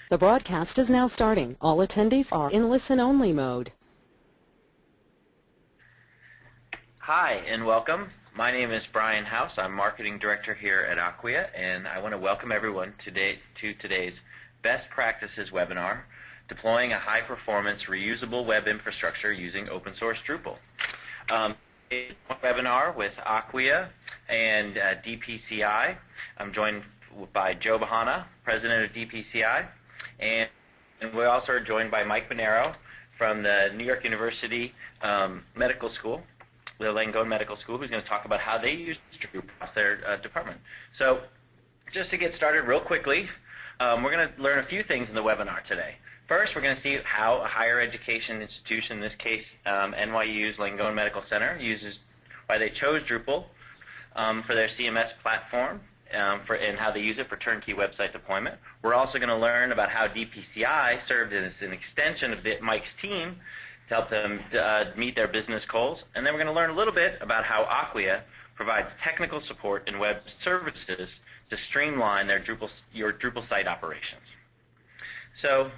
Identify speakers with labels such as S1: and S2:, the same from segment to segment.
S1: The broadcast is now starting. All attendees are in listen-only mode.
S2: Hi and welcome. My name is Brian House. I'm Marketing Director here at Acquia, and I want to welcome everyone today to today's Best Practices webinar, Deploying a High-Performance Reusable Web Infrastructure Using Open Source Drupal. It's a webinar with Acquia and DPCI. I'm joined by Joe Bahana, President of DPCI, and we also are joined by Mike Mainiero from the New York University Medical School, the Langone Medical School, who's going to talk about how they use Drupal across their department. So just to get started real quickly, we're going to learn a few things in the webinar today. First, we're going to see how a higher education institution, in this case NYU's Langone Medical Center, why they chose Drupal for their CMS platform and how they use it for turnkey website deployment. We're also going to learn about how DPCI served as an extension of Mike's team to help them meet their business goals. And then we're going to learn a little bit about how Acquia provides technical support and web services to streamline your Drupal site operations. So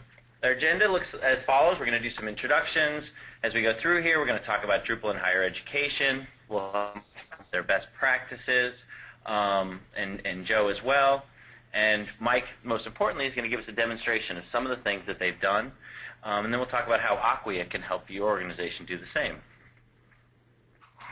S2: our agenda looks as follows. We're going to do some introductions. As we go through here, we're going to talk about Drupal in higher education. We'll their best practices, and Joe as well. And Mike, most importantly, is going to give us a demonstration of some of the things that they've done. And then we'll talk about how Acquia can help your organization do the same.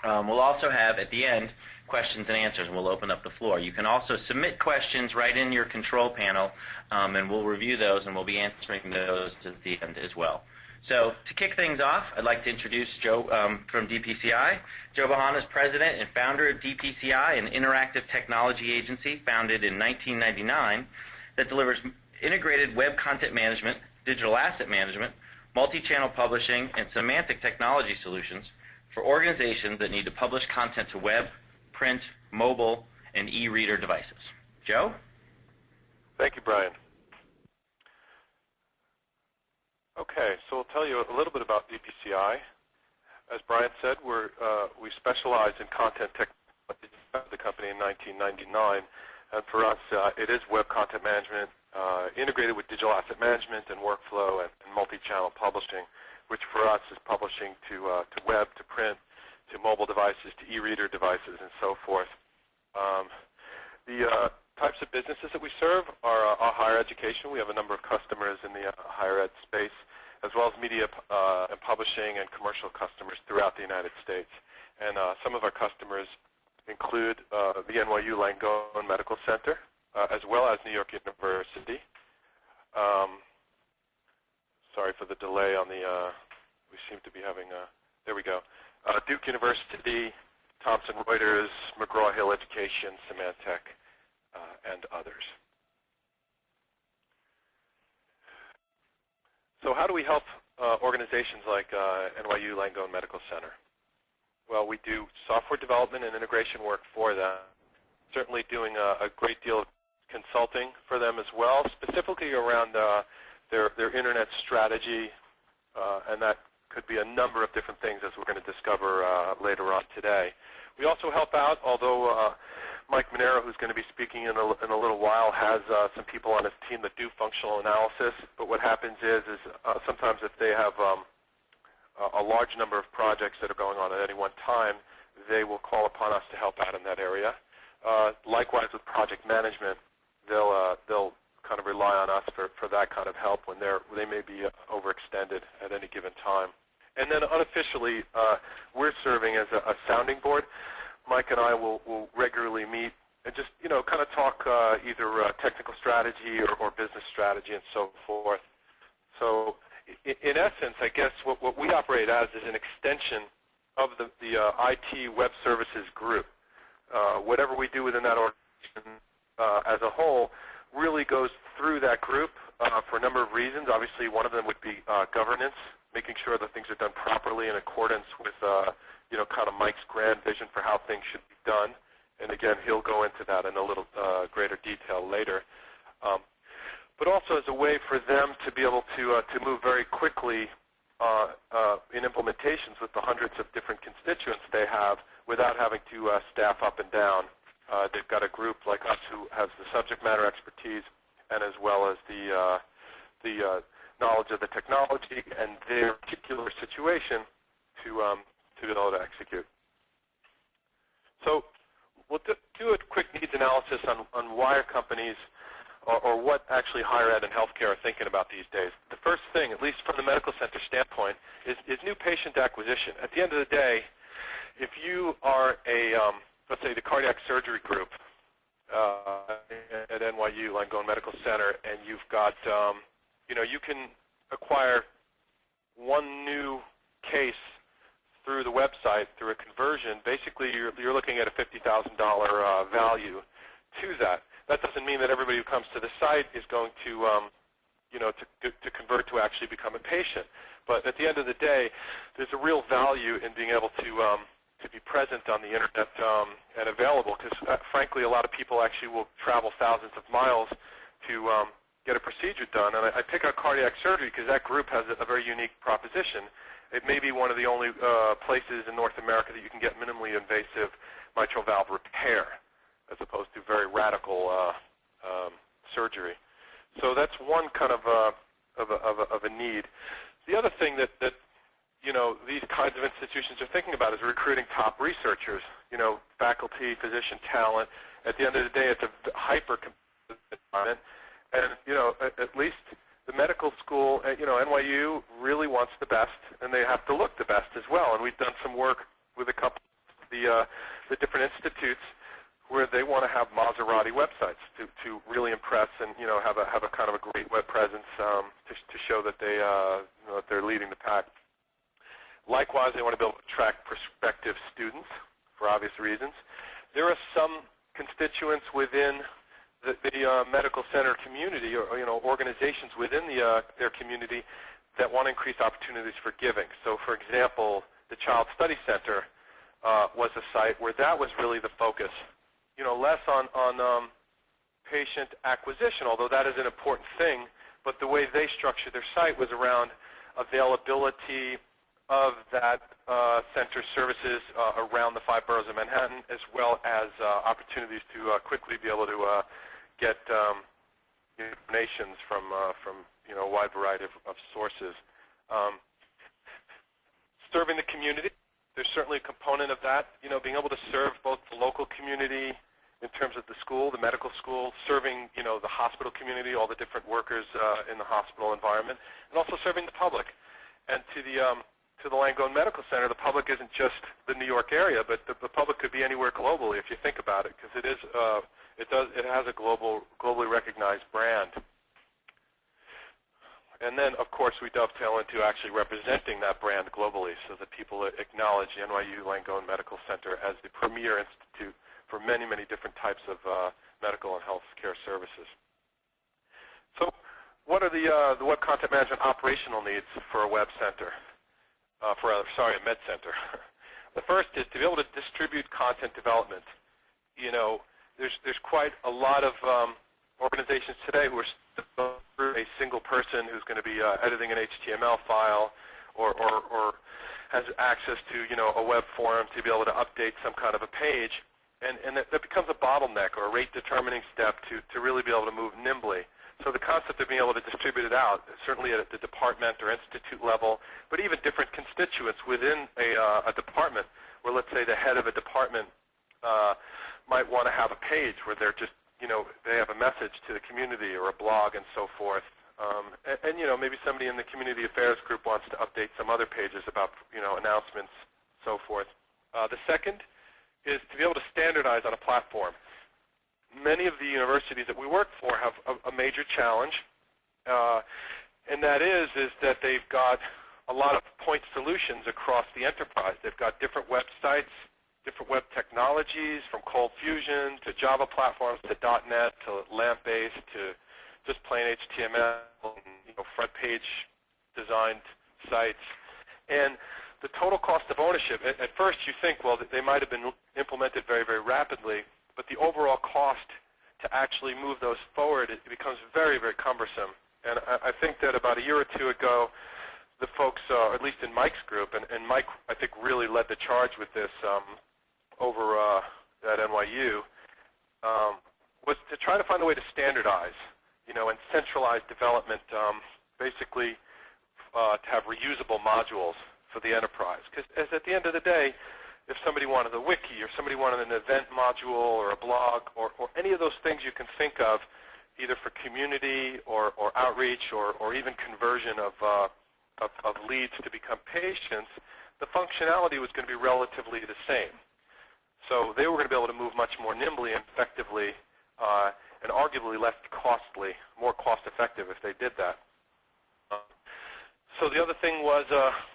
S2: We'll also have, at the end, questions and answers, and we'll open up the floor. You can also submit questions right in your control panel, and we'll review those, and we'll be answering those at the end as well. So to kick things off, I'd like to introduce Joe from DPCI. Joe Bahana is president and founder of DPCI, an interactive technology agency founded in 1999 that delivers integrated web content management, digital asset management, multi-channel publishing, and semantic technology solutions for organizations that need to publish content to web, print, mobile, and e-reader devices. Joe?
S3: Thank you, Brian. Okay, so I'll tell you a little bit about DPCI. As Brian said, we specialize in content technology. The company in 1999, and for us, it is web content management integrated with digital asset management and workflow and multi-channel publishing, which for us is publishing to web, to print, to mobile devices, to e-reader devices, and so forth. The types of businesses that we serve are higher education. We have a number of customers in the higher ed space, as well as media and publishing and commercial customers throughout the United States. And some of our customers include the NYU Langone Medical Center, as well as New York University. Sorry for the delay on the, we seem to be having, there we go. Duke University, Thomson Reuters, McGraw-Hill Education, Symantec, and others. So how do we help organizations like NYU Langone Medical Center? Well, we do software development and integration work for them, certainly doing a great deal of consulting for them as well, specifically around their internet strategy, and that could be a number of different things, as we're going to discover later on today. We also help out, although Mike Mainiero, who's going to be speaking in a little while, has some people on his team that do functional analysis. But what happens is sometimes if they have a large number of projects that are going on at any one time, they will call upon us to help out in that area. Likewise with project management, they'll kind of rely on us for that kind of help when they may be overextended at any given time. And then unofficially, we're serving as a sounding board. Mike and I will regularly meet and just, kind of talk either technical strategy or business strategy and so forth. So in essence, I guess what we operate as is an extension of the IT web services group. Whatever we do within that organization as a whole really goes through that group for a number of reasons. Obviously, one of them would be governance, making sure that things are done properly in accordance with, kind of Mike's grand vision for how things should be done. And again, he'll go into that in a little greater detail later. But also as a way for them to be able to move very quickly in implementations with the hundreds of different constituents they have without having to staff up and down. They've got a group like us who has the subject matter expertise and as well as the the knowledge of the technology and their particular situation to be able to execute. So we'll do a quick needs analysis on why are companies or what actually higher ed and healthcare are thinking about these days. The first thing, at least from the medical center standpoint, is new patient acquisition. At the end of the day, if you are a, let's say the cardiac surgery group at NYU Langone Medical Center, and you've got, you can acquire one new case through the website, through a conversion. Basically, you're looking at a $50,000 value to that. That doesn't mean that everybody who comes to the site is going to, to convert to actually become a patient. But at the end of the day, there's a real value in being able to be present on the internet and available, because frankly, a lot of people actually will travel thousands of miles to get a procedure done. And I pick out cardiac surgery because that group has a very unique proposition. It may be one of the only places in North America that you can get minimally invasive mitral valve repair, as opposed to very radical surgery. So that's one kind of a need. The other thing that these kinds of institutions are thinking about is recruiting top researchers, faculty, physician talent. At the end of the day, it's a hyper-competitive environment, and at least the medical school, NYU really wants the best, and they have to look the best as well. And we've done some work with a couple of the different institutes where they want to have Maserati websites to really impress and have a kind of a great web presence to show that they're leading the pack. Likewise, they want to be able to attract prospective students for obvious reasons. There are some constituents within the medical center community, or organizations within their community that want to increase opportunities for giving. So, for example, the Child Study Center was a site where that was really the focus. Less on patient acquisition, although that is an important thing, but the way they structured their site was around availability of that center services around the 5 boroughs of Manhattan, as well as opportunities to quickly be able to get donations from a wide variety of sources. Serving the community, there's certainly a component of that. Being able to serve both the local community in terms of the school, the medical school, serving the hospital community, all the different workers in the hospital environment, and also serving the public. And to the Langone Medical Center, the public isn't just the New York area, but the public could be anywhere globally if you think about it, because it has a globally recognized brand. And then, of course, we dovetail into actually representing that brand globally so that people acknowledge the NYU Langone Medical Center as the premier institute for many, many different types of medical and health care services. So what are the web content management operational needs for a web center? A med center. The first is to be able to distribute content development. There's quite a lot of organizations today who are still a single person who's going to be editing an HTML file or has access to a web forum to be able to update some kind of a page, and that becomes a bottleneck or a rate determining step to really be able to move nimbly. So the concept of being able to distribute it out, certainly at the department or institute level, but even different constituents within a department, where let's say the head of a department might want to have a page where they're just, they have a message to the community or a blog and so forth. And maybe somebody in the community affairs group wants to update some other pages about, announcements, so forth. The second is to be able to standardize on a platform. Many of the universities that we work for have a major challenge, and that is that they've got a lot of point solutions across the enterprise. They've got different websites, different web technologies, from Cold Fusion to Java platforms to .NET to LAMP-based to just plain HTML, front page designed sites. And the total cost of ownership, at first you think, well, they might have been implemented very, very rapidly, but the overall cost to actually move those forward, it becomes very, very cumbersome. And I think that about a year or two ago, the folks, at least in Mike's group, and Mike, I think, really led the charge with this over at NYU, was to try to find a way to standardize and centralized development, basically to have reusable modules for the enterprise. Because at the end of the day, if somebody wanted a wiki or somebody wanted an event module or a blog or any of those things you can think of, either for community or outreach or even conversion of leads to become patients, the functionality was going to be relatively the same. So they were going to be able to move much more nimbly and effectively and arguably less costly, more cost-effective if they did that. So the other thing was,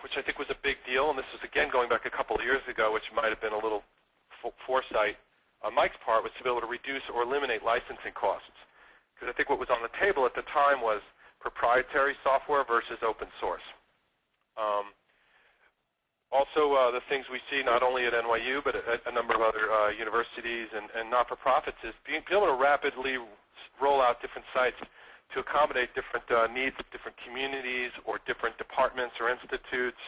S3: which I think was a big deal, and this is again going back a couple of years ago, which might have been a little foresight on Mike's part, was to be able to reduce or eliminate licensing costs. Because I think what was on the table at the time was proprietary software versus open source. Also, the things we see not only at NYU but at a number of other universities and not-for-profits is being able to rapidly roll out different sites to accommodate different needs of different communities or different departments or institutes.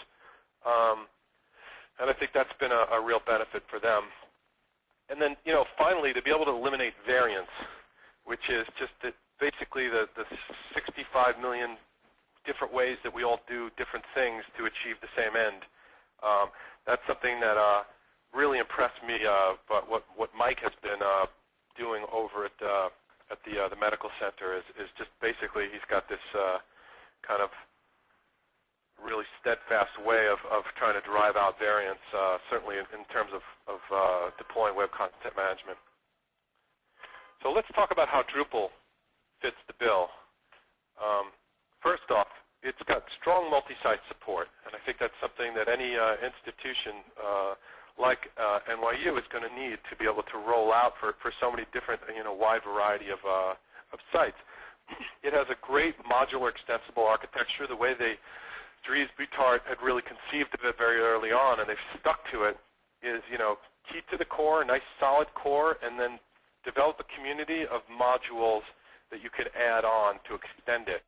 S3: And I think that's been a real benefit for them. And then, finally, to be able to eliminate variance, which is just basically the 65 million different ways that we all do different things to achieve the same end. That's something that really impressed me. But what Mike has been doing over at the medical center is just basically he's got this kind of really steadfast way of trying to drive out variance, certainly in terms of deploying web content management. So let's talk about how Drupal fits the bill. First off, it's got strong multi-site support, and I think that's something that any institution like NYU is going to need to be able to roll out for so many different, wide variety of sites. It has a great modular extensible architecture. The way Dries Butart had really conceived of it very early on, and they've stuck to it, is, keep to the core, a nice solid core, and then develop a community of modules that you could add on to extend it.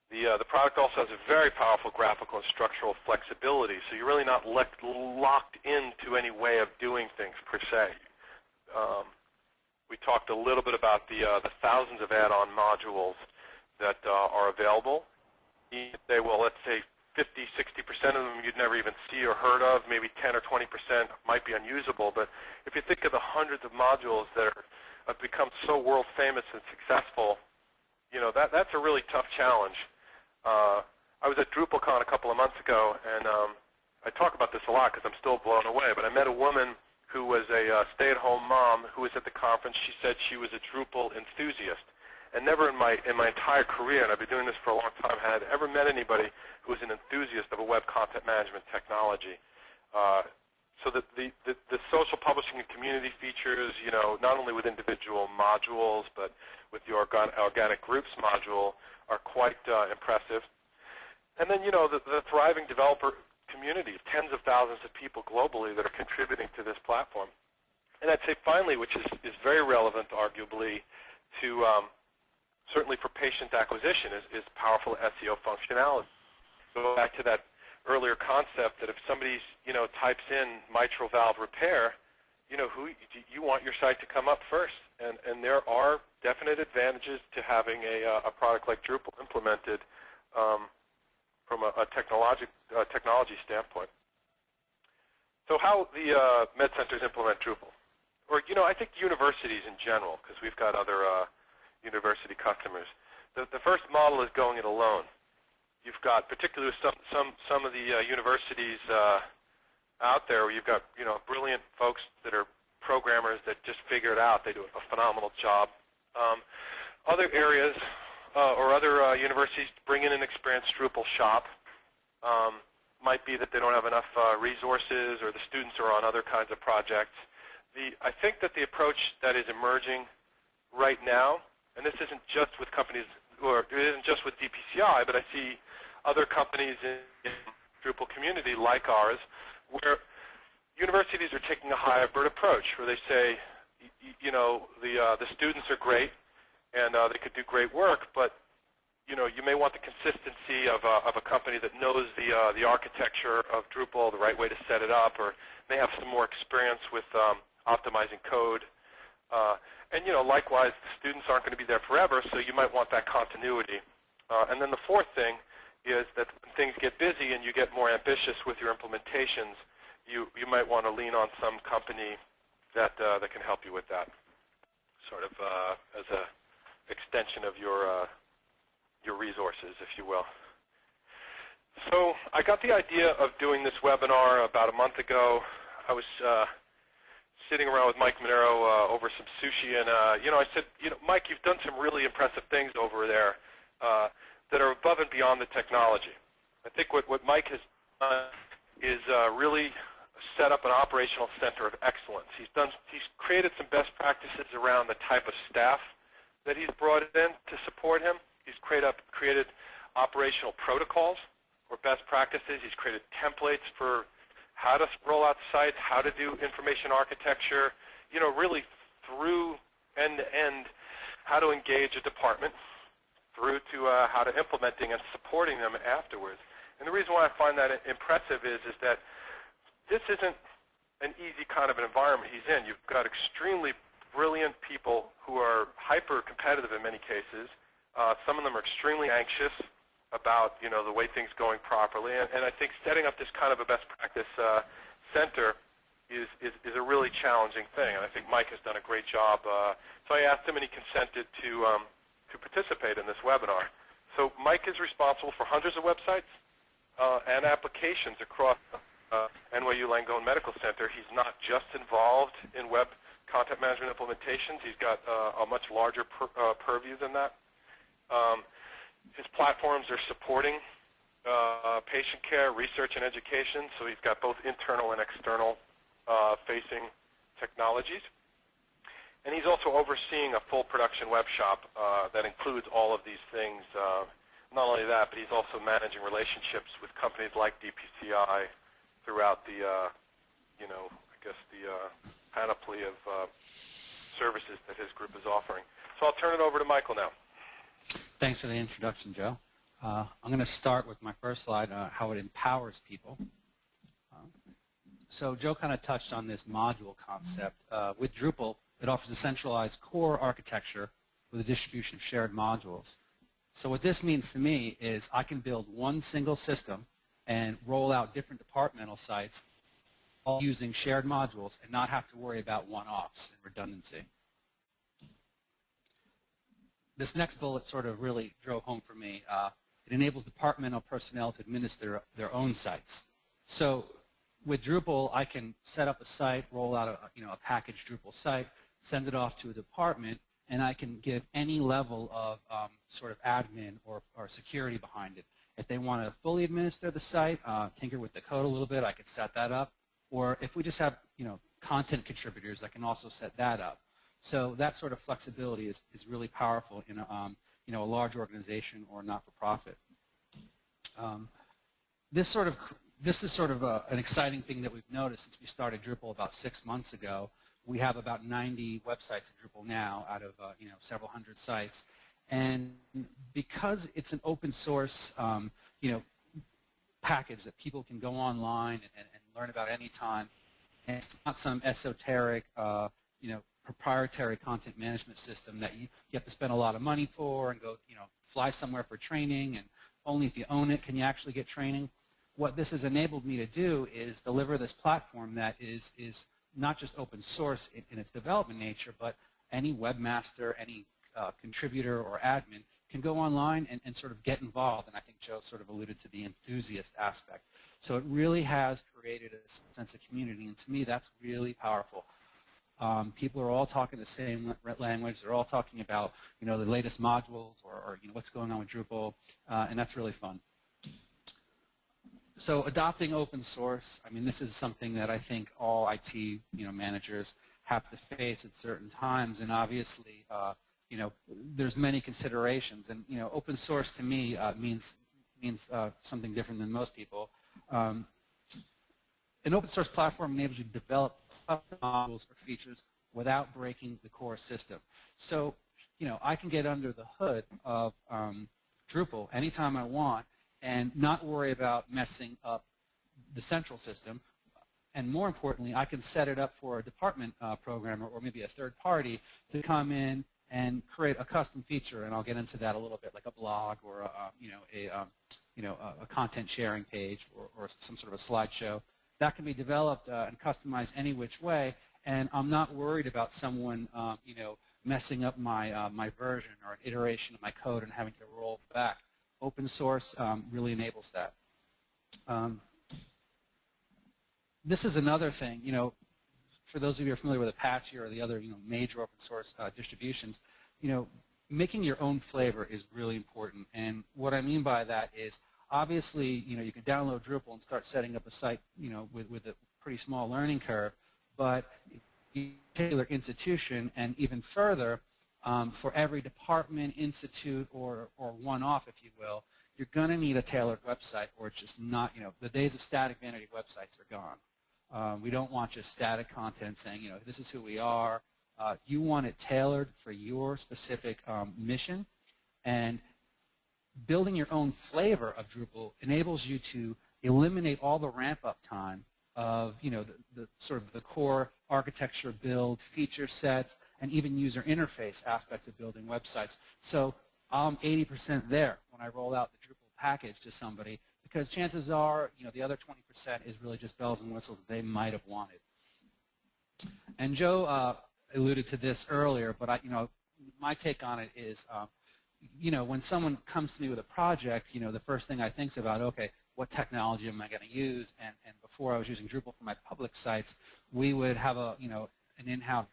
S3: The product also has a very powerful graphical and structural flexibility, so you're really not locked into any way of doing things per se. We talked a little bit about the thousands of add-on modules that are available. You say, well, let's say 50, 60% of them you'd never even see or heard of, maybe 10 or 20% might be unusable, but if you think of the hundreds of modules that have become so world famous and successful, that's a really tough challenge. I was at DrupalCon a couple of months ago, and I talk about this a lot because I'm still blown away, but I met a woman who was a stay-at-home mom who was at the conference. She said she was a Drupal enthusiast, and never in my entire career, and I've been doing this for a long time, had ever met anybody who was an enthusiast of a web content management technology. So the social publishing and community features, not only with individual modules, but with the organic groups module, are quite impressive. And then, the thriving developer community, tens of thousands of people globally that are contributing to this platform. And I'd say finally, which is very relevant, arguably, to certainly for patient acquisition, is powerful SEO functionality. So back to that earlier concept that if somebody's, types in mitral valve repair, you want your site to come up first. And there are definite advantages to having a product like Drupal implemented from a technology standpoint. So how the med centers implement Drupal? Or, I think universities in general, because we've got other university customers. The first model is going it alone. You've got, particularly with some of the universities out there, where you've got brilliant folks that are programmers that just figure it out. They do a phenomenal job. Other areas or other universities bring in an experienced Drupal shop. Might be that they don't have enough resources, or the students are on other kinds of projects. I think that the approach that is emerging right now, and this isn't just with companies, or it isn't just with DPCI, but I see other companies in the Drupal community like ours, where universities are taking a hybrid approach, where they say, the students are great and they could do great work, but you may want the consistency of a company that knows the architecture of Drupal, the right way to set it up, or may have some more experience with optimizing code. And likewise, the students aren't going to be there forever, so you might want that continuity. And then the fourth thing is that when things get busy and you get more ambitious with your implementations, you might want to lean on some company that can help you with that, sort of as an extension of your resources, if you will. So I got the idea of doing this webinar about a month ago. I was sitting around with Mike Mainiero over some sushi, and I said, Mike, you've done some really impressive things over there that are above and beyond the technology. I think what Mike has done is really set up an operational center of excellence. He's created some best practices around the type of staff that he's brought in to support him. He's created operational protocols or best practices. He's created templates for how to roll out sites, how to do information architecture, really through end to end, how to engage a department, through to how to implementing and supporting them afterwards. And the reason why I find that impressive is that this isn't an easy kind of an environment he's in. You've got extremely brilliant people who are hyper-competitive in many cases. Some of them are extremely anxious about the way things going properly, and I think setting up this kind of a best practice center is a really challenging thing, and I think Mike has done a great job. So I asked him, and he consented to participate in this webinar. So Mike is responsible for hundreds of websites and applications across NYU Langone Medical Center. He's not just involved in web content management implementations. He's got a much larger purview than that. His platforms are supporting patient care, research, and education, so he's got both internal and external facing technologies. And he's also overseeing a full production web shop that includes all of these things. Not only that, but he's also managing relationships with companies like DPCI throughout the, panoply of services that his group is offering. So I'll turn it over to Michael now.
S4: Thanks for the introduction, Joe. I'm going to start with my first slide, how it empowers people. So Joe kind of touched on this module concept. With Drupal, it offers a centralized core architecture with a distribution of shared modules. So what this means to me is I can build one single system and roll out different departmental sites all using shared modules and not have to worry about one-offs and redundancy. This next bullet sort of really drove home for me. It enables departmental personnel to administer their own sites. So with Drupal, I can set up a site, roll out a packaged Drupal site, send it off to a department, and I can give any level of sort of admin or security behind it. If they want to fully administer the site, tinker with the code a little bit, I could set that up. Or if we just have content contributors, I can also set that up. So that sort of flexibility is really powerful in a large organization or not-for-profit. This is sort of an exciting thing that we've noticed since we started Drupal about 6 months ago. We have about 90 websites in Drupal now out of several hundred sites, and because it's an open source package that people can go online and learn about anytime, and it's not some esoteric proprietary content management system that you have to spend a lot of money for and go fly somewhere for training, and only if you own it can you actually get training. What this has enabled me to do is deliver this platform that is not just open source in its development nature, but any webmaster, any contributor or admin can go online and sort of get involved, and I think Joe sort of alluded to the enthusiast aspect. So it really has created a sense of community, and to me that's really powerful. People are all talking the same language. They're all talking about the latest modules or what's going on with Drupal, and that's really fun. So adopting open source, I mean, this is something that I think all IT managers have to face at certain times, and obviously there's many considerations, and open source to me means something different than most people. An open source platform enables you to develop modules or features without breaking the core system. So I can get under the hood of Drupal anytime I want and not worry about messing up the central system. and more importantly, I can set it up for a department programmer or maybe a third party to come in and create a custom feature, and I'll get into that a little bit, like a blog or a content sharing page or some sort of a slideshow. That can be developed and customized any which way, and I'm not worried about someone messing up my version or an iteration of my code and having to roll back. Open source really enables that. This is another thing, for those of you who are familiar with Apache or the other major open source distributions, making your own flavor is really important. And what I mean by that is, obviously, you can download Drupal and start setting up a site, with a pretty small learning curve, but you tailor institution, and even further, for every department, institute, or one-off, if you will, you're going to need a tailored website, or it's just not, the days of static vanity websites are gone. We don't want just static content saying, this is who we are. You want it tailored for your specific mission, and building your own flavor of Drupal enables you to eliminate all the ramp-up time of the sort of the core architecture build, feature sets, and even user interface aspects of building websites. So I'm 80% there when I roll out the Drupal package to somebody, because chances are the other 20% is really just bells and whistles that they might have wanted. And Joe alluded to this earlier, but my take on it is when someone comes to me with a project, the first thing I think about, okay, what technology am I going to use? And before I was using Drupal for my public sites, we would have an in-house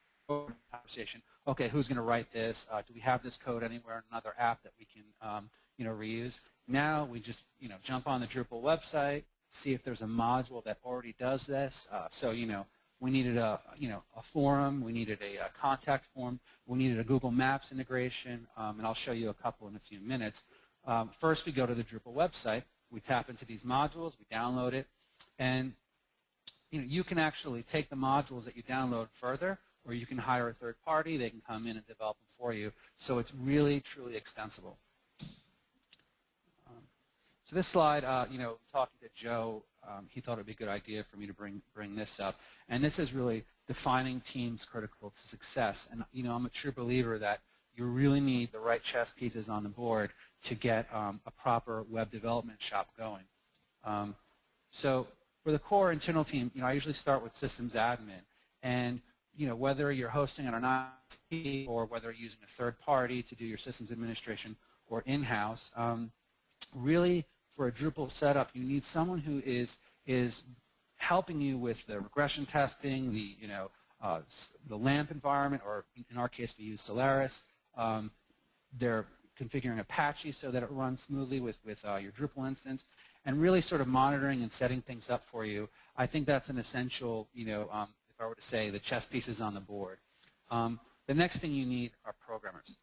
S4: conversation. Okay, who's going to write this? Do we have this code anywhere in another app that we can reuse? Now we just jump on the Drupal website, see if there's a module that already does this. So we needed a forum, we needed a contact form, we needed a Google Maps integration, and I'll show you a couple in a few minutes. First, we go to the Drupal website, we tap into these modules, we download it, and you can actually take the modules that you download further, or you can hire a third party, they can come in and develop them for you. So it's really, truly extensible. So this slide, talking to Joe, he thought it would be a good idea for me to bring this up. And this is really defining teams critical to success. And I'm a true believer that you really need the right chess pieces on the board to get a proper web development shop going. So for the core internal team, I usually start with systems admin. And whether you're hosting on an ISP or whether you're using a third party to do your systems administration or in-house, really for a Drupal setup, you need someone who is helping you with the regression testing, the LAMP environment, or in our case we use Solaris. They're configuring Apache so that it runs smoothly with your Drupal instance, and really sort of monitoring and setting things up for you. I think that's an essential, if I were to say, the chess pieces on the board. The next thing you need are programmers.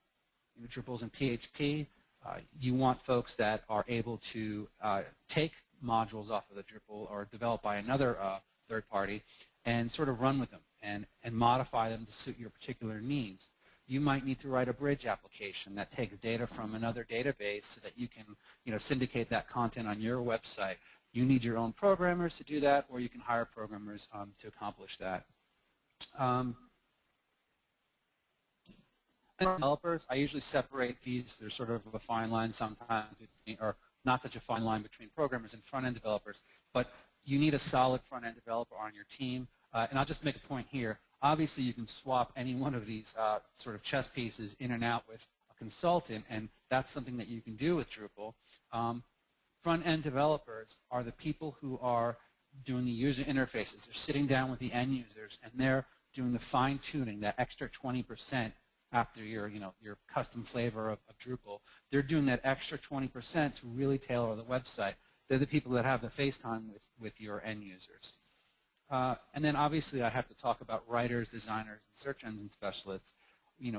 S4: Drupal's in PHP. You want folks that are able to take modules off of the Drupal or developed by another third party and sort of run with them and modify them to suit your particular needs. You might need to write a bridge application that takes data from another database so that you can syndicate that content on your website. You need your own programmers to do that, or you can hire programmers to accomplish that. Developers, I usually separate these. There's sort of a fine line sometimes, or not such a fine line between programmers and front-end developers, but you need a solid front-end developer on your team. And I'll just make a point here. Obviously, you can swap any one of these sort of chess pieces in and out with a consultant, and that's something that you can do with Drupal. Front-end developers are the people who are doing the user interfaces. They're sitting down with the end users, and they're doing the fine-tuning, that extra 20% after your custom flavor of Drupal. They're doing that extra 20% to really tailor the website. They're the people that have the face time with your end users. And then obviously I have to talk about writers, designers, and search engine specialists.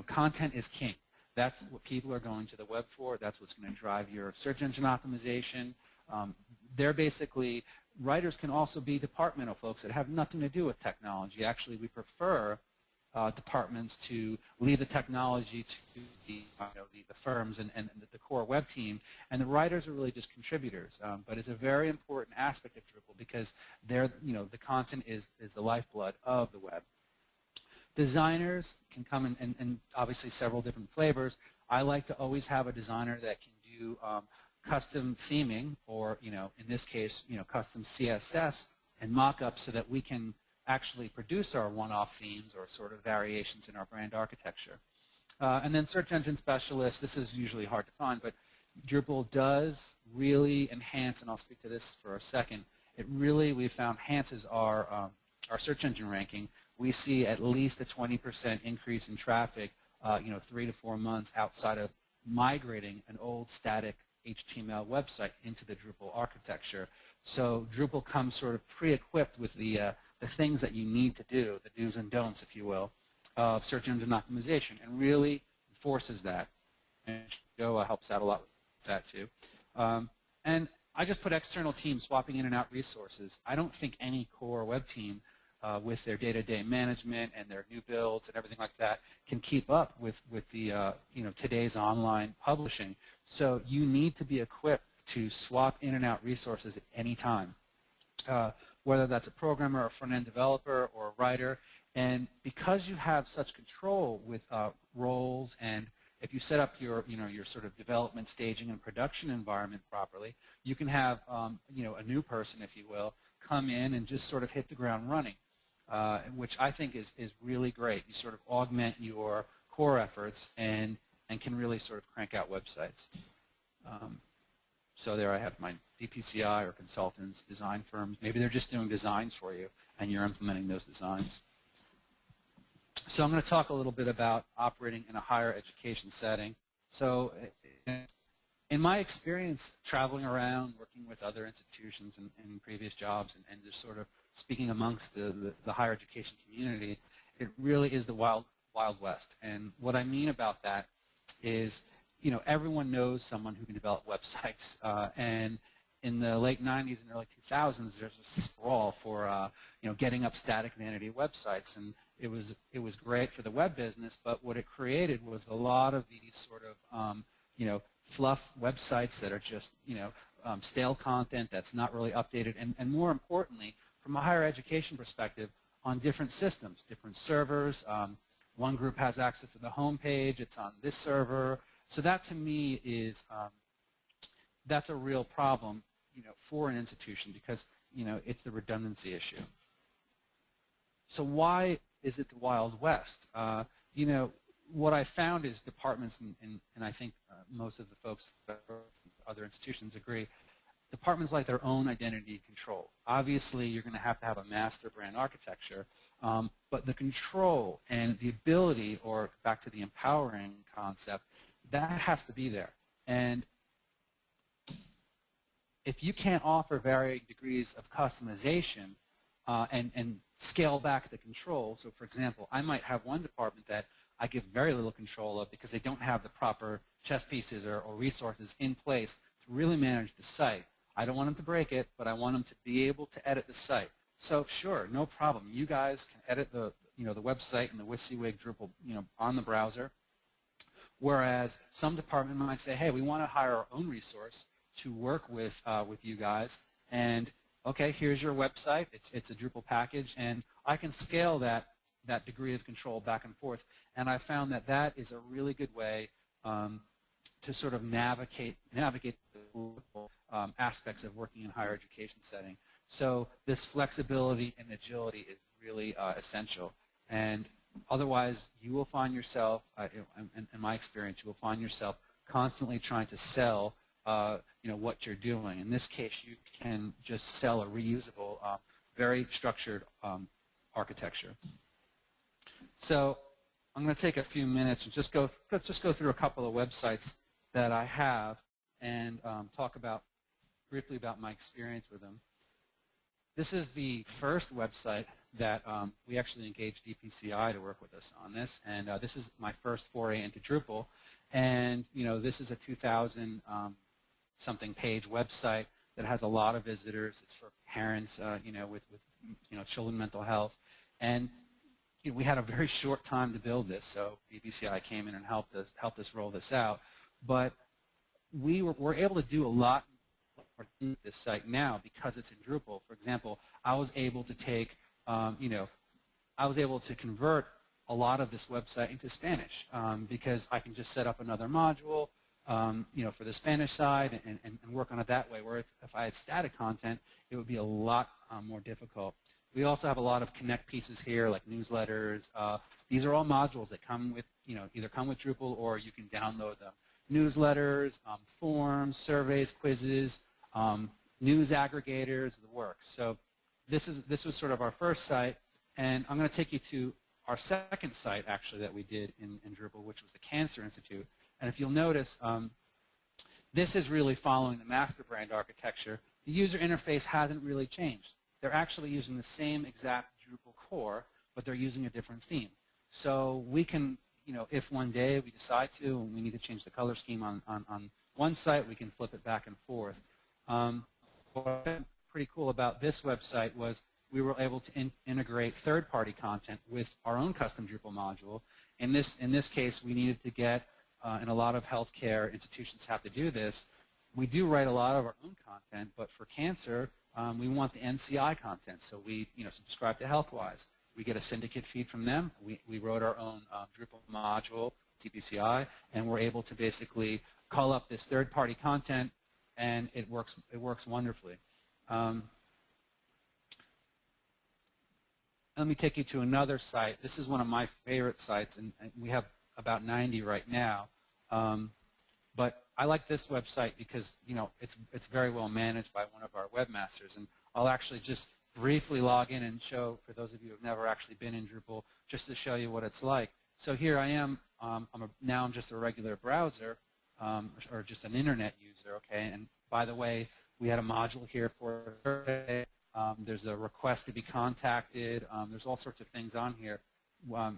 S4: Content is king. That's what people are going to the web for. That's what's going to drive your search engine optimization. They're basically, writers can also be departmental folks that have nothing to do with technology. Actually, we prefer departments to leave the technology to the firms and the core web team, and the writers are really just contributors. But it's a very important aspect of Drupal because the content is the lifeblood of the web. Designers can come in obviously several different flavors. I like to always have a designer that can do custom theming, or in this case, custom CSS and mock-ups, so that we can actually produce our one-off themes or sort of variations in our brand architecture. And then search engine specialists. This is usually hard to find, but Drupal does really enhance, and I'll speak to this for a second. It really, we found, enhances our search engine ranking. We see at least a 20% increase in traffic, 3 to 4 months outside of migrating an old static HTML website into the Drupal architecture. So Drupal comes sort of pre-equipped with the things that you need to do, the do's and don'ts, if you will, of search engine optimization, and really enforces that. And Go helps out a lot with that too. And I just put external teams swapping in and out resources. I don't think any core web team with their day-to-day management and their new builds and everything like that can keep up with the today's online publishing. So you need to be equipped to swap in and out resources at any time, whether that's a programmer, a front-end developer, or a writer. And because you have such control with roles, and if you set up your sort of development, staging, and production environment properly, you can have a new person, if you will, come in and just sort of hit the ground running, which I think is really great. You sort of augment your core efforts and can really sort of crank out websites. So there I have my DPCI or consultants, design firms. Maybe they're just doing designs for you, and you're implementing those designs. So I'm going to talk a little bit about operating in a higher education setting. So in my experience traveling around, working with other institutions in previous jobs, and just sort of speaking amongst the higher education community, it really is the wild west. And what I mean about that is, everyone knows someone who can develop websites. And in the late 90s and early 2000s, there's a sprawl for getting up static vanity websites, and it was great for the web business. But what it created was a lot of these sort of fluff websites that are just stale content that's not really updated, and more importantly, from a higher education perspective, on different systems, different servers. One group has access to the home page. It's on this server. So that, to me, is that's a real problem, for an institution, because it's the redundancy issue. So why is it the Wild West? What I found is departments, and I think most of the folks at other institutions agree, departments like their own identity control. Obviously, you're going to have a master brand architecture, but the control and the ability, or back to the empowering concept, that has to be there. And if you can't offer varying degrees of customization and scale back the control, so for example, I might have one department that I give very little control of because they don't have the proper chess pieces or resources in place to really manage the site. I don't want them to break it, but I want them to be able to edit the site. So sure, no problem. You guys can edit the website and the WYSIWYG Drupal on the browser. Whereas some department might say, hey, we want to hire our own resource to work with you guys, and okay, here's your website. It's a Drupal package, and I can scale that degree of control back and forth. And I found that is a really good way to sort of navigate the aspects of working in higher education setting. So this flexibility and agility is really essential. And otherwise, you will find yourself, in my experience, you will find yourself constantly trying to sell what you're doing. In this case, you can just sell a reusable, very structured architecture. So I'm going to take a few minutes and just go through a couple of websites that I have and talk briefly about my experience with them. This is the first website that we actually engaged DPCI to work with us on this, and this is my first foray into Drupal. And this is a 2,000 something page website that has a lot of visitors. It's for parents, with children mental health, and we had a very short time to build this, so DPCI came in and helped us roll this out. But we're able to do a lot more in this site now because it's in Drupal. For example, I was able to take, I was able to convert a lot of this website into Spanish because I can just set up another module, for the Spanish side and work on it that way. Where if I had static content, it would be a lot more difficult. We also have a lot of connect pieces here, like newsletters. These are all modules that come with, either come with Drupal or you can download them. Newsletters, forms, surveys, quizzes, news aggregators, the works. So this was sort of our first site, and I'm going to take you to our second site, actually, that we did in Drupal, which was the Cancer Institute. And if you'll notice, this is really following the master brand architecture. The user interface hasn't really changed. They're actually using the same exact Drupal core, but they're using a different theme. So we can, if one day we decide to and we need to change the color scheme on one site, we can flip it back and forth. What's pretty cool about this website was we were able to integrate third-party content with our own custom Drupal module. In this case, we needed to get, and a lot of healthcare institutions have to do this, we do write a lot of our own content, but for cancer, we want the NCI content. So we subscribe to HealthWise. We get a syndicate feed from them. We wrote our own Drupal module, DPCI, and we're able to basically call up this third-party content, and it works wonderfully. Let me take you to another site. This is one of my favorite sites, and we have about 90 right now. But I like this website because it's very well managed by one of our webmasters, and I'll actually just briefly log in and show, for those of you who have never actually been in Drupal, just to show you what it's like. So here I am. Now I'm just a regular browser or just an internet user. Okay, and by the way, we had a module here for survey. There's a request to be contacted. There's all sorts of things on here.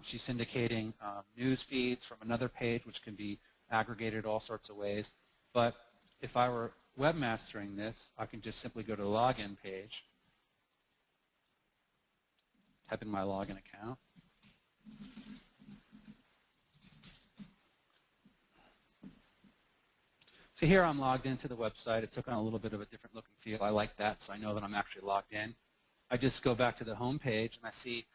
S4: She's syndicating news feeds from another page, which can be aggregated all sorts of ways. But if I were webmastering this, I can just simply go to the login page, type in my login account. So here I'm logged into the website. It took on a little bit of a different look and feel. I like that, so I know that I'm actually logged in. I just go back to the home page, and I see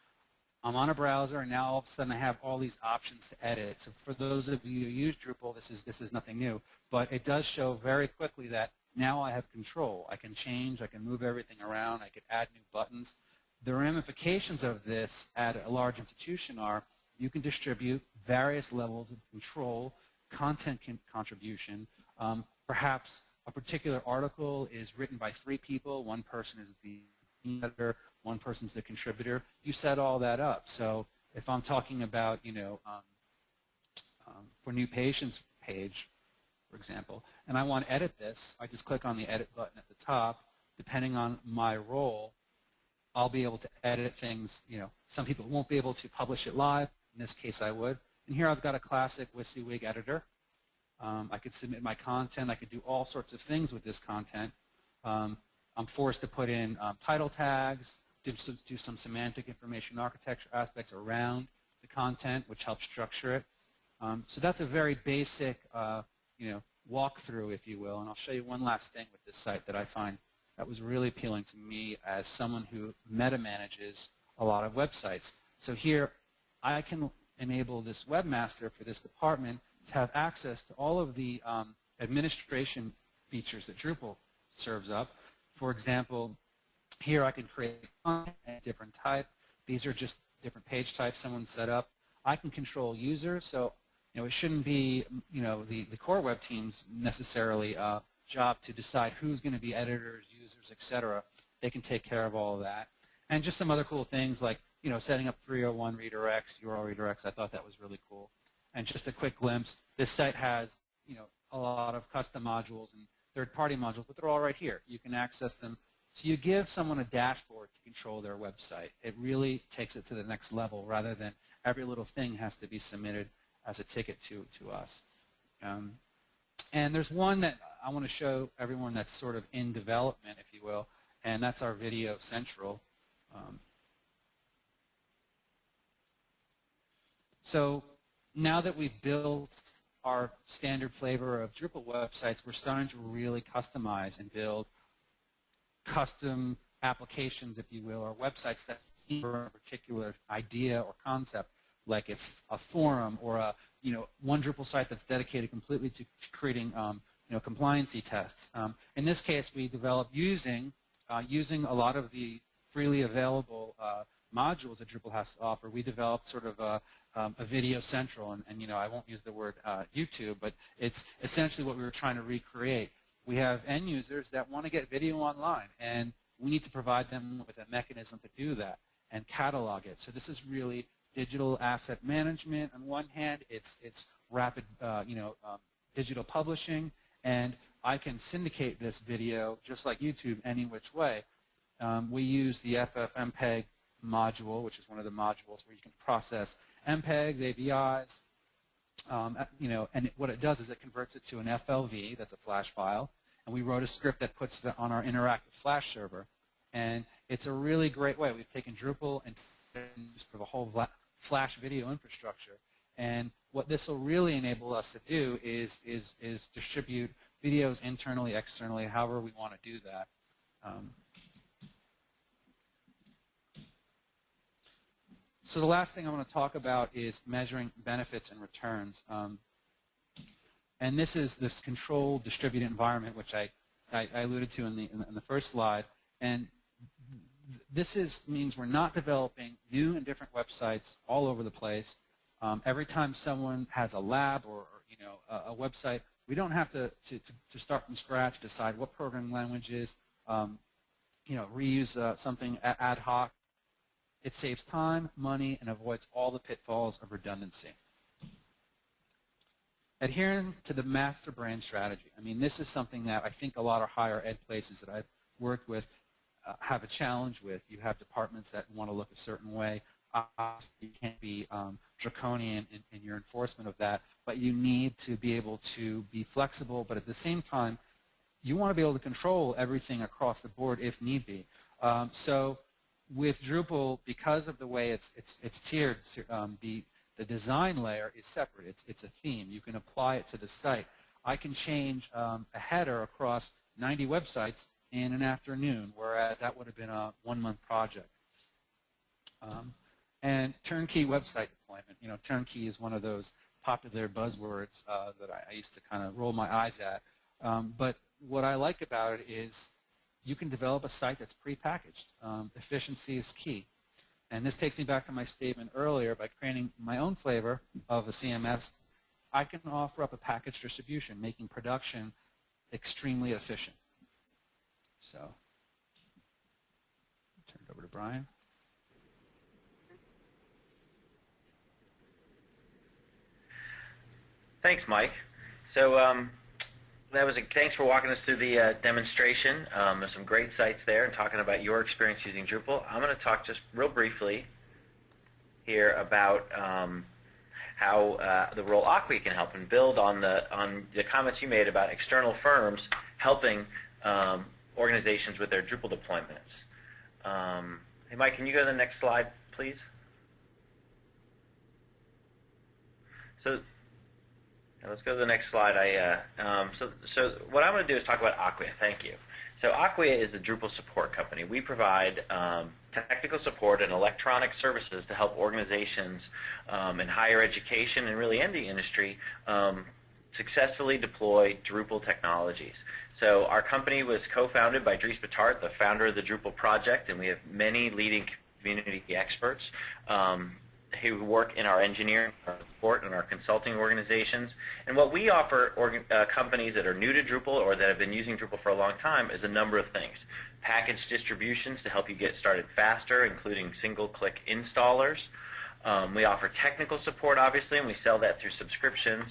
S4: I'm on a browser, and now all of a sudden I have all these options to edit. So for those of you who use Drupal, this is nothing new, but it does show very quickly that now I have control. I can change, I can move everything around, I can add new buttons. The ramifications of this at a large institution are you can distribute various levels of control, content contribution. Perhaps a particular article is written by 3 people. One person is the editor, one person's the contributor. You set all that up. So if I'm talking about, for new patients page, for example, and I want to edit this, I just click on the edit button at the top. Depending on my role, I'll be able to edit things. Some people won't be able to publish it live. In this case, I would. And here I've got a classic WYSIWYG editor. I could submit my content. I could do all sorts of things with this content. I'm forced to put in title tags, do some semantic information architecture aspects around the content, which helps structure it. So that's a very basic, walkthrough, if you will. And I'll show you one last thing with this site that I find that was really appealing to me as someone who meta-manages a lot of websites. So here, I can enable this webmaster for this department to have access to all of the administration features that Drupal serves up. For example, here I can create content at different type. These are just different page types someone set up. I can control users, so it shouldn't be the core web team's necessarily job to decide who's going to be editors, users, etc. They can take care of all of that. And just some other cool things like setting up 301 redirects, URL redirects. I thought that was really cool. And just a quick glimpse, this site has a lot of custom modules and third-party modules, but they're all right here. You can access them. So you give someone a dashboard to control their website. It really takes it to the next level rather than every little thing has to be submitted as a ticket to us. And there's one that I want to show everyone that's sort of in development, if you will, and that's our Video Central. So now that we've built our standard flavor of Drupal websites, we're starting to really customize and build custom applications, if you will, or websites that for a particular idea or concept, like if a forum or a one Drupal site that's dedicated completely to creating compliancy tests. In this case, we developed using a lot of the freely available modules that Drupal has to offer. We developed sort of a video central, and I won't use the word YouTube, but it's essentially what we were trying to recreate. We have end users that want to get video online, and we need to provide them with a mechanism to do that and catalog it. So this is really digital asset management on one hand. It's rapid digital publishing, and I can syndicate this video just like YouTube any which way. We use the FFmpeg module, which is one of the modules where you can process MPEGs, AVIs, and what it does is it converts it to an FLV, that's a flash file, and we wrote a script that puts that on our interactive flash server, and it's a really great way. We've taken Drupal and for the whole flash video infrastructure, and what this will really enable us to do is distribute videos internally, externally, however we want to do that. So the last thing I want to talk about is measuring benefits and returns. And this is this controlled distributed environment, which I alluded to in the first slide. And this means we're not developing new and different websites all over the place. Every time someone has a lab or a website, we don't have to start from scratch, decide what programming languages, reuse something ad hoc. It saves time, money, and avoids all the pitfalls of redundancy. Adhering to the master brand strategy. I mean, this is something that I think a lot of higher ed places that I've worked with have a challenge with. You have departments that want to look a certain way. You can't be draconian in your enforcement of that, but you need to be able to be flexible, but at the same time, you want to be able to control everything across the board if need be. So with Drupal, because of the way it's tiered, the design layer is separate. It's a theme. You can apply it to the site. I can change a header across 90 websites in an afternoon, whereas that would have been a one-month project. And turnkey website deployment. Turnkey is one of those popular buzzwords that I used to kind of roll my eyes at. But what I like about it is you can develop a site that's prepackaged. Efficiency is key. And this takes me back to my statement earlier. By creating my own flavor of a CMS, I can offer up a package distribution, making production extremely efficient. So, turn it over to Brian.
S2: Thanks, Mike. So thanks for walking us through the demonstration. There's some great sites there and talking about your experience using Drupal. I'm going to talk just real briefly here about how the role Acquia can help and build on the comments you made about external firms helping organizations with their Drupal deployments. Hey, Mike, can you go to the next slide, please? So let's go to the next slide. So what I'm going to do is talk about Acquia. Thank you. So Acquia is a Drupal support company. We provide technical support and electronic services to help organizations in higher education and really in the industry successfully deploy Drupal technologies. So our company was co-founded by Dries Betart, the founder of the Drupal project, and we have many leading community experts who work in our engineering, our support, and our consulting organizations. And what we offer companies that are new to Drupal or that have been using Drupal for a long time is a number of things. Package distributions to help you get started faster, including single-click installers. We offer technical support, obviously, and we sell that through subscriptions.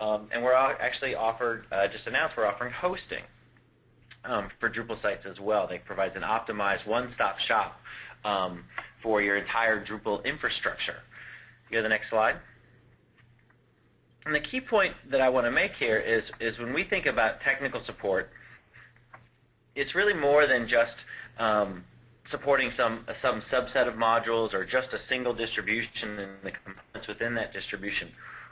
S2: And we're actually offered, just announced, we're offering hosting for Drupal sites as well. They provide an optimized one-stop shop for your entire Drupal infrastructure. Go to the next slide. And the key point that I want to make here is when we think about technical support, it's really more than just supporting some subset of modules or just a single distribution and the components within that distribution.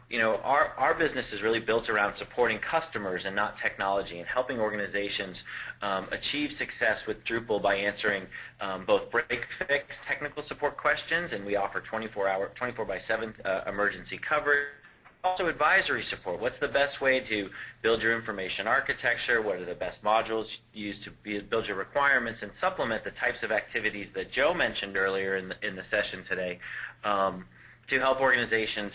S2: You know, our business is really built around supporting customers and not technology, and helping organizations achieve success with Drupal by answering both break-fix technical support questions, and we offer 24/7 emergency coverage. Also advisory support. What's the best way to build your information architecture? What are the best modules used to build your requirements and supplement the types of activities that Joe mentioned earlier in the session today to help organizations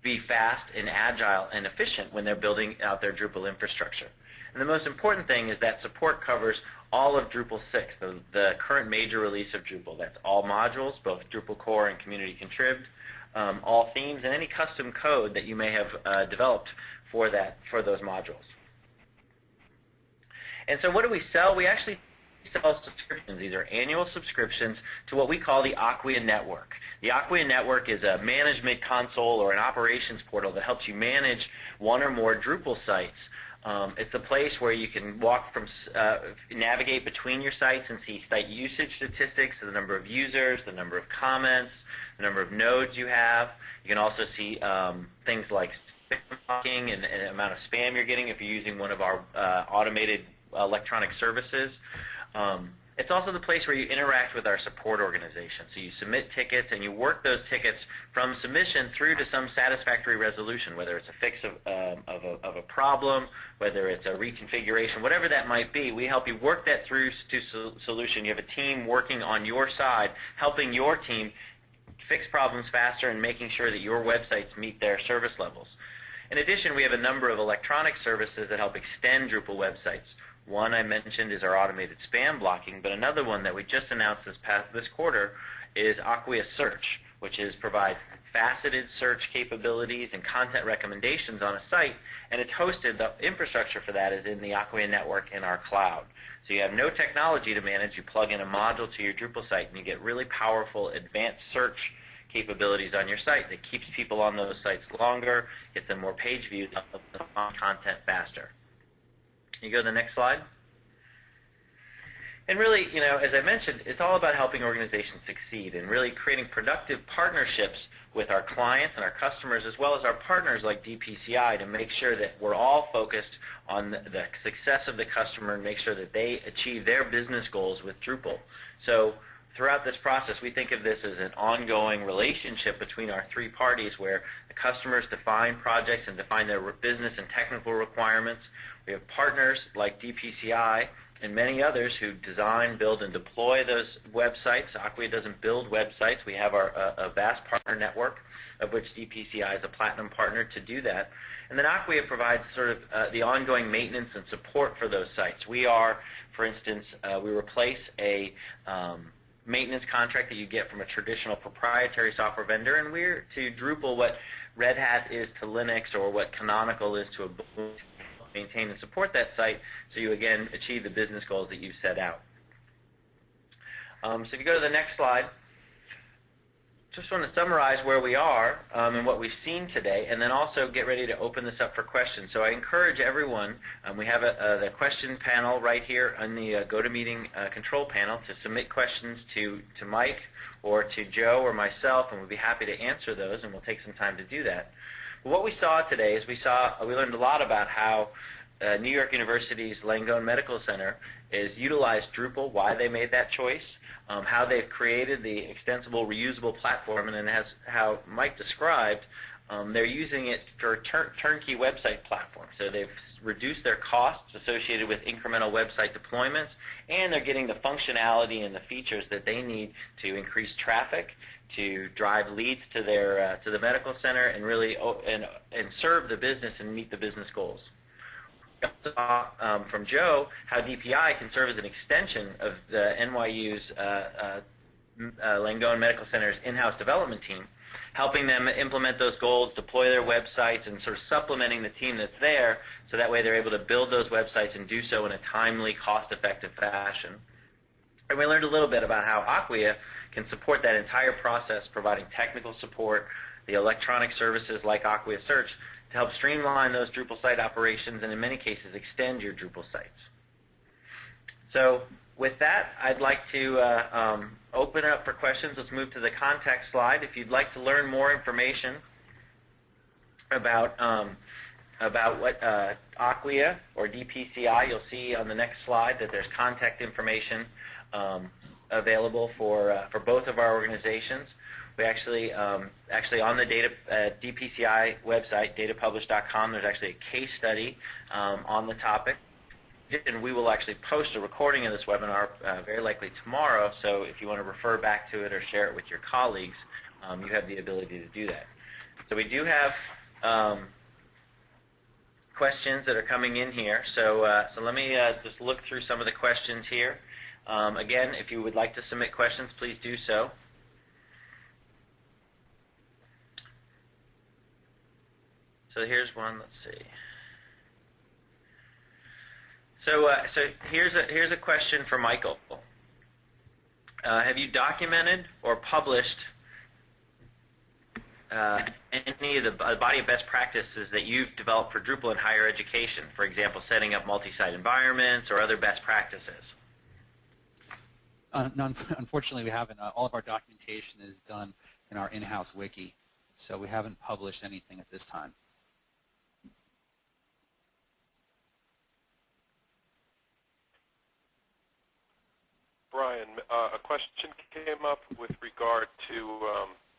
S2: be fast and agile and efficient when they're building out their Drupal infrastructure. And the most important thing is that support covers all of Drupal 6, the current major release of Drupal. That's all modules, both Drupal core and community contrib, all themes, and any custom code that you may have developed for those modules. And so what do we sell? We actually sell subscriptions. These are annual subscriptions to what we call the Acquia network. The Acquia network is a management console or an operations portal that helps you manage one or more Drupal sites. It's a place where you can navigate between your sites and see site usage statistics, the number of users, the number of comments, the number of nodes you have. You can also see things like spam blocking and the amount of spam you're getting if you're using one of our automated electronic services. It's also the place where you interact with our support organization. So you submit tickets and you work those tickets from submission through to some satisfactory resolution, whether it's a fix of a problem, whether it's a reconfiguration, whatever that might be. We help you work that through to solution. You have a team working on your side, helping your team fix problems faster and making sure that your websites meet their service levels. In addition, we have a number of electronic services that help extend Drupal websites. One I mentioned is our automated spam blocking, but another one that we just announced this quarter is Acquia Search, which provides faceted search capabilities and content recommendations on a site, and it's hosted. The infrastructure for that is in the Acquia network in our cloud. So you have no technology to manage. You plug in a module to your Drupal site, and you get really powerful advanced search capabilities on your site that keeps people on those sites longer, gets them more page views, on content faster. You go to the next slide. And really, you know, as I mentioned, it's all about helping organizations succeed and really creating productive partnerships with our clients and our customers, as well as our partners like DPCI, to make sure that we're all focused on the success of the customer and make sure that they achieve their business goals with Drupal. So throughout this process, we think of this as an ongoing relationship between our three parties where the customers define projects and define their business and technical requirements. We have partners like DPCI and many others who design, build, and deploy those websites. Acquia doesn't build websites. We have a vast partner network, of which DPCI is a platinum partner to do that. And then Acquia provides sort of the ongoing maintenance and support for those sites. We are, for instance, we replace a maintenance contract that you get from a traditional proprietary software vendor, and we're to Drupal what Red Hat is to Linux or what Canonical is to Ubuntu. Maintain and support that site so you again achieve the business goals that you've set out. So if you go to the next slide, just want to summarize where we are and what we've seen today, and then also get ready to open this up for questions. So I encourage everyone, we have the question panel right here on the GoToMeeting control panel to submit questions to Mike or to Joe or myself, and we'll be happy to answer those, and we'll take some time to do that. What we saw today is we learned a lot about how New York University's Langone Medical Center is utilized Drupal, why they made that choice, how they've created the extensible reusable platform, and then how Mike described, they're using it for a turnkey website platform. So they've reduced their costs associated with incremental website deployments, and they're getting the functionality and the features that they need to increase traffic, to drive leads to their to the medical center, and really and serve the business and meet the business goals. We also saw from Joe how DPI can serve as an extension of the NYU's Langone Medical Center's in-house development team, helping them implement those goals, deploy their websites, and sort of supplementing the team that's there, so that way they're able to build those websites and do so in a timely, cost-effective fashion. And we learned a little bit about how Acquia can support that entire process, providing technical support, the electronic services like Acquia Search, to help streamline those Drupal site operations and in many cases extend your Drupal sites. So with that, I'd like to open it up for questions. Let's move to the contact slide. If you'd like to learn more information about what Acquia or DPCI, you'll see on the next slide that there's contact information available for both of our organizations. We actually on the DPCI website, datapublish.com, there's actually a case study on the topic. And we will actually post a recording of this webinar very likely tomorrow, so if you want to refer back to it or share it with your colleagues, you have the ability to do that. So we do have questions that are coming in here, so let me just look through some of the questions here. Again, if you would like to submit questions, please do so. So here's one, let's see. So here's a question for Michael. Have you documented or published any of the body of best practices that you've developed for Drupal in higher education? For example, setting up multi-site environments or other best practices?
S4: No, unfortunately, we haven't. All of our documentation is done in our in-house wiki, so we haven't published anything at this time.
S3: Brian, a question came up with regard to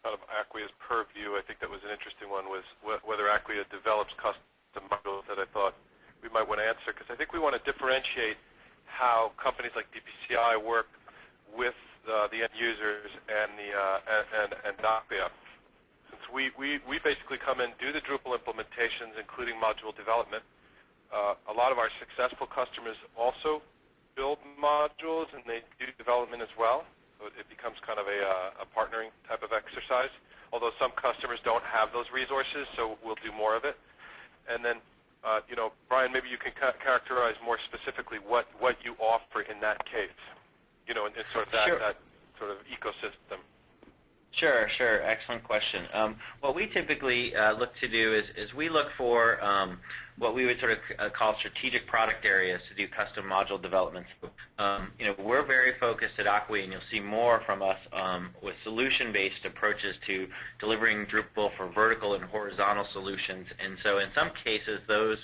S3: kind of Acquia's purview. I think that was an interesting one, was whether Acquia develops custom modules, that I thought we might want to answer, because I think we want to differentiate how companies like DPCI work with the end users and Acquia. Since we basically come in, do the Drupal implementations, including module development. A lot of our successful customers also build modules, and they do development as well. So it becomes kind of a partnering type of exercise, although some customers don't have those resources, so we'll do more of it. And then, Brian, maybe you can characterize more specifically what you offer in that case, in sort of that sort of ecosystem.
S2: Sure. Excellent question. What we typically look to do is we look for what we would sort of call strategic product areas to do custom module development. We're very focused at Acquia, and you'll see more from us with solution-based approaches to delivering Drupal for vertical and horizontal solutions. And so in some cases, those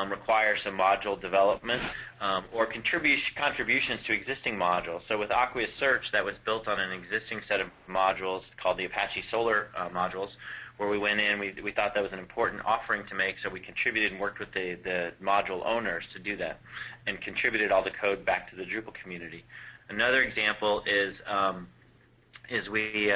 S2: require some module development or contributions to existing modules. So with Acquia Search, that was built on an existing set of modules called the Apache Solar modules, where we went in, we thought that was an important offering to make, so we contributed and worked with the module owners to do that and contributed all the code back to the Drupal community. Another example is we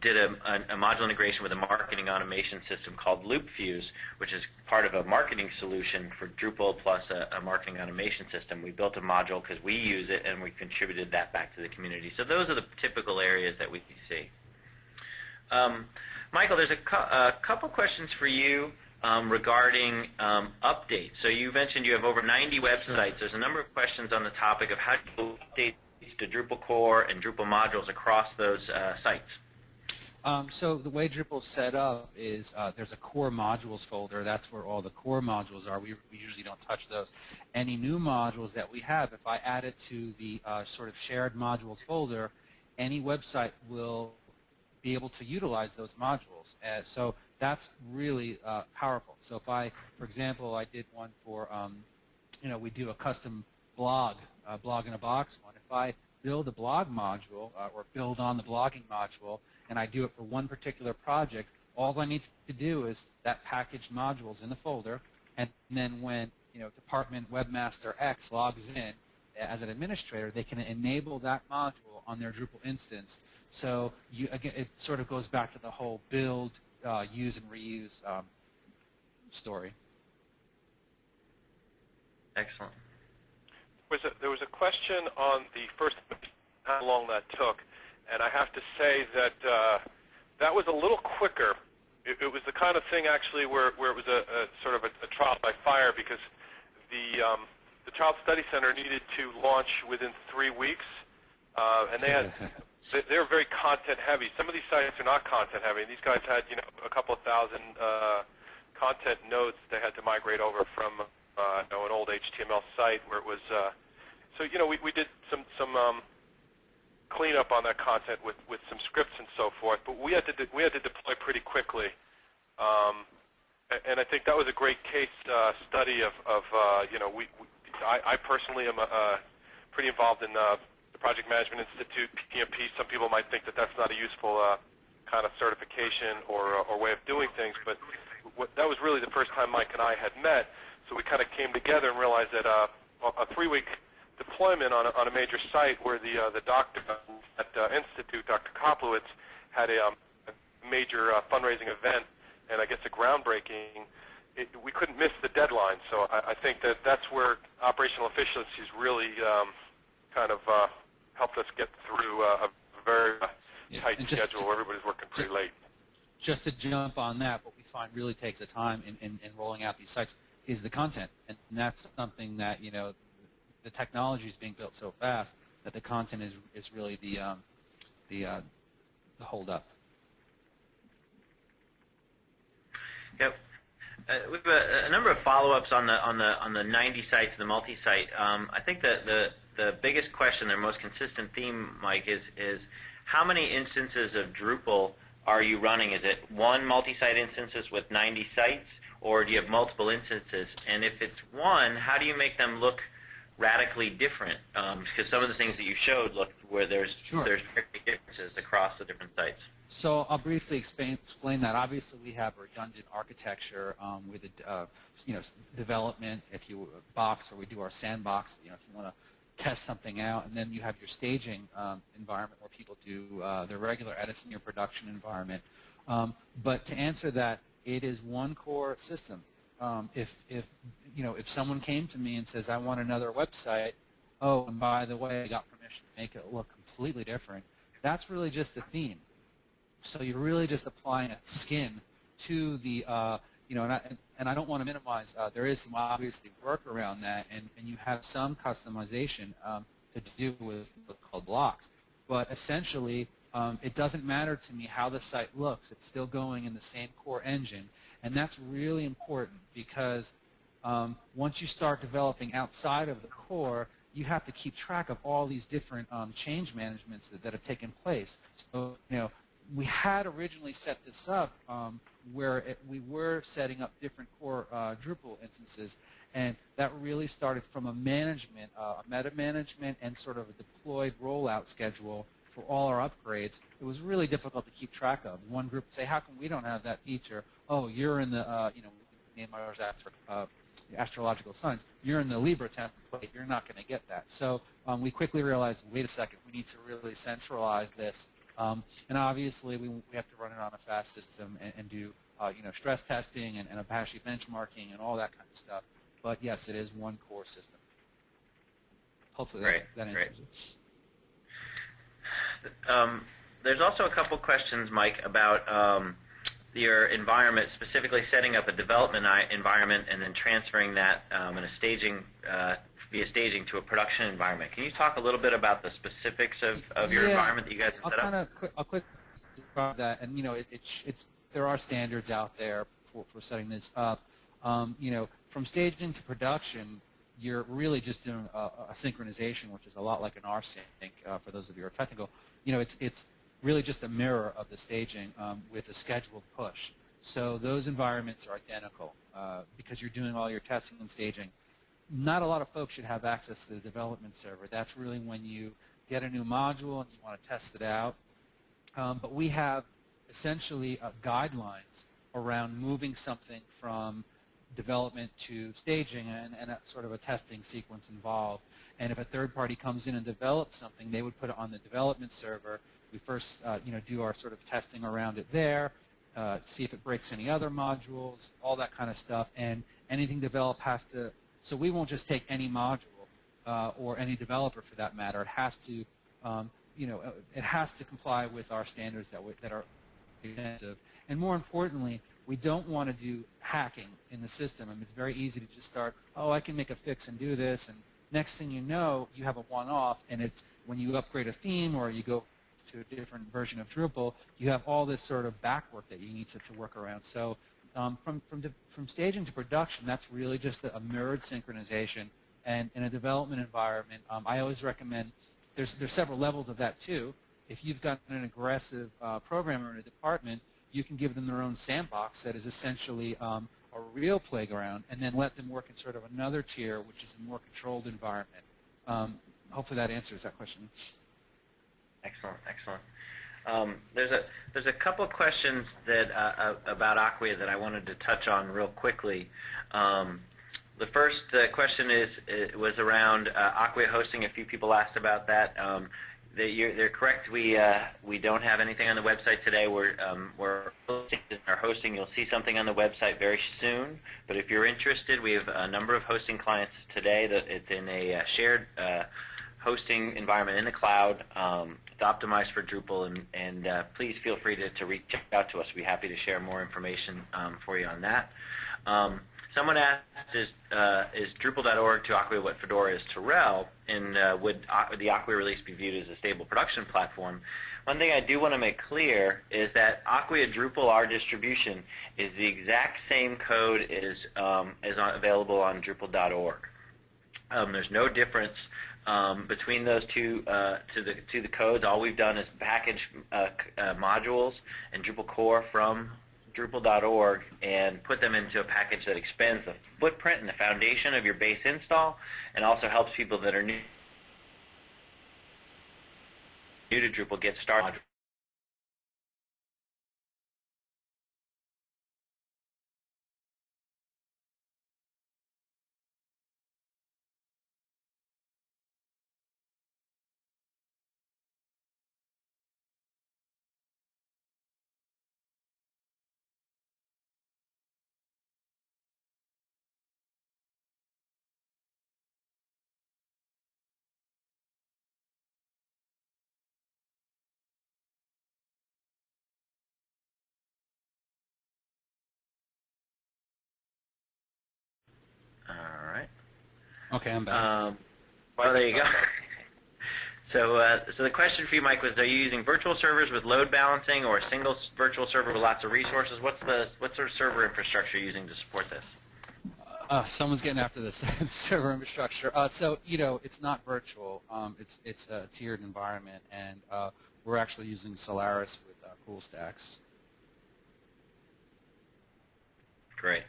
S2: did a module integration with a marketing automation system called LoopFuse, which is part of a marketing solution for Drupal plus a marketing automation system. We built a module because we use it, and we contributed that back to the community. So those are the typical areas that we see. Michael, there's a couple questions for you regarding updates. So you mentioned you have over 90 websites. There's a number of questions on the topic of how to update to Drupal core and Drupal modules across those sites.
S4: So the way Drupal's set up is there's a core modules folder. That's where all the core modules are. We usually don't touch those. Any new modules that we have, if I add it to the sort of shared modules folder, any website will be able to utilize those modules. So that's really powerful. So if for example, I did one for, we do a custom blog in a box one. If I build a blog module or build on the blogging module, and I do it for one particular project, all I need to do is that package modules in the folder, and then when Department Webmaster X logs in as an administrator, they can enable that module on their Drupal instance. So again, it sort of goes back to the whole build, use, and reuse story.
S2: Excellent.
S3: There was a question on the first, how long that took, and I have to say that that was a little quicker. It was the kind of thing actually where it was a sort of a trial by fire, because the Child Study Center needed to launch within 3 weeks, and they're very content heavy. Some of these sites are not content heavy. These guys had a couple of thousand content nodes they had to migrate over from an old HTML site where it was So we did some cleanup on that content with some scripts and so forth, but we had to deploy pretty quickly. And I think that was a great case study of I personally am pretty involved in the Project Management Institute, PMP. Some people might think that that's not a useful kind of certification or way of doing things, but that was really the first time Mike and I had met. So we kind of came together and realized that a 3-week deployment on a major site where the doctor at the Institute, Dr. Koplowitz, had a major fundraising event and I guess a groundbreaking, we couldn't miss the deadline. So I think that's where operational efficiencies really kind of helped us get through a very tight schedule where everybody's working pretty late.
S4: Just to jump on that, what we find really takes the time in rolling out these sites is the content, and that's something that the technology is being built so fast that the content is really the hold up.
S2: Yep. We have a number of follow-ups on the 90 sites, the multi-site. I think that the biggest question, their most consistent theme, Mike, is how many instances of Drupal are you running? Is it one multi-site instances with 90 sites, or do you have multiple instances? And if it's one, how do you make them look radically different? Because some of the things that you showed look where there's very big differences across the different sites.
S4: So I'll briefly explain that. Obviously, we have a redundant architecture with a development, if you box, or we do our sandbox. If you want to test something out, and then you have your staging environment where people do their regular edits in your production environment. But to answer that, it is one core system. If someone came to me and says, I want another website, oh, and by the way, I got permission to make it look completely different, that's really just the theme. So you're really just applying a skin to the, and I don't want to minimize, there is some obviously work around that, and you have some customization to do with what's called blocks. But essentially, it doesn't matter to me how the site looks. It's still going in the same core engine, and that's really important because once you start developing outside of the core, you have to keep track of all these different change managements that have taken place. So, we had originally set this up where we were setting up different core Drupal instances, and that really started from a management, a meta management, and sort of a deployed rollout schedule for all our upgrades. It was really difficult to keep track of. One group would say, how come we don't have that feature? Oh, you're in the, we name ours after astrological signs. You're in the Libra template. You're not going to get that. So we quickly realized, wait a second, we need to really centralize this. And obviously, we have to run it on a fast system and do stress testing and Apache benchmarking and all that kind of stuff. But yes, it is one core system. Hopefully that answers it.
S2: There's also a couple questions, Mike, about your environment, specifically setting up a development environment and then transferring that in a staging via staging to a production environment. Can you talk a little bit about the specifics of your environment that you guys have set up?
S4: I'll quick describe that, and there are standards out there for setting this up. From staging to production, you're really just doing a synchronization, which is a lot like an rsync for those of you who are technical. It's really just a mirror of the staging with a scheduled push. So those environments are identical because you're doing all your testing and staging. Not a lot of folks should have access to the development server. That's really when you get a new module and you want to test it out. But we have essentially guidelines around moving something from development to staging and a sort of a testing sequence involved. And if a third party comes in and develops something, they would put it on the development server. We first do our sort of testing around it there, see if it breaks any other modules, all that kind of stuff. And anything developed has to, so we won't just take any module or any developer for that matter. It has to, it has to comply with our standards that are extensive. And more importantly, we don't want to do hacking in the system. I mean, it's very easy to just start, oh, I can make a fix and do this, and next thing you know, you have a one-off, and it's when you upgrade a theme or you go to a different version of Drupal, you have all this sort of back work that you need to work around. So from staging to production, that's really just a mirrored synchronization And in a development environment, I always recommend there's several levels of that too. If you've got an aggressive programmer in a department, you can give them their own sandbox that is essentially a real playground, and then let them work in sort of another tier, which is a more controlled environment. Hopefully that answers that question.
S2: Excellent, excellent. There's a couple questions that about Acquia that I wanted to touch on real quickly. The first question was around Acquia hosting. A few people asked about that. They're correct. We don't have anything on the website today. We're hosting. You'll see something on the website very soon. But if you're interested, we have a number of hosting clients today. That it's in a shared hosting environment in the cloud. It's optimized for Drupal, and please feel free to reach out to us. We'd be happy to share more information for you on that. Someone asked, is Drupal.org to Acquia what Fedora is to RHEL, and would the Acquia release be viewed as a stable production platform? One thing I do want to make clear is that Acquia Drupal, our distribution, is the exact same code as available on Drupal.org. There's no difference between those two to the codes. All we've done is package modules and Drupal core from Drupal.org and put them into a package that expands the footprint and the foundation of your base install, and also helps people that are new to Drupal get started. All right.
S4: Okay, I'm back.
S2: Oh, there you go. So the question for you, Mike, was: are you using virtual servers with load balancing, or a single virtual server with lots of resources? What sort of server infrastructure are you using to support this?
S4: Someone's getting after this server infrastructure. So it's not virtual. It's a tiered environment, and we're actually using Solaris with cool stacks.
S2: Great.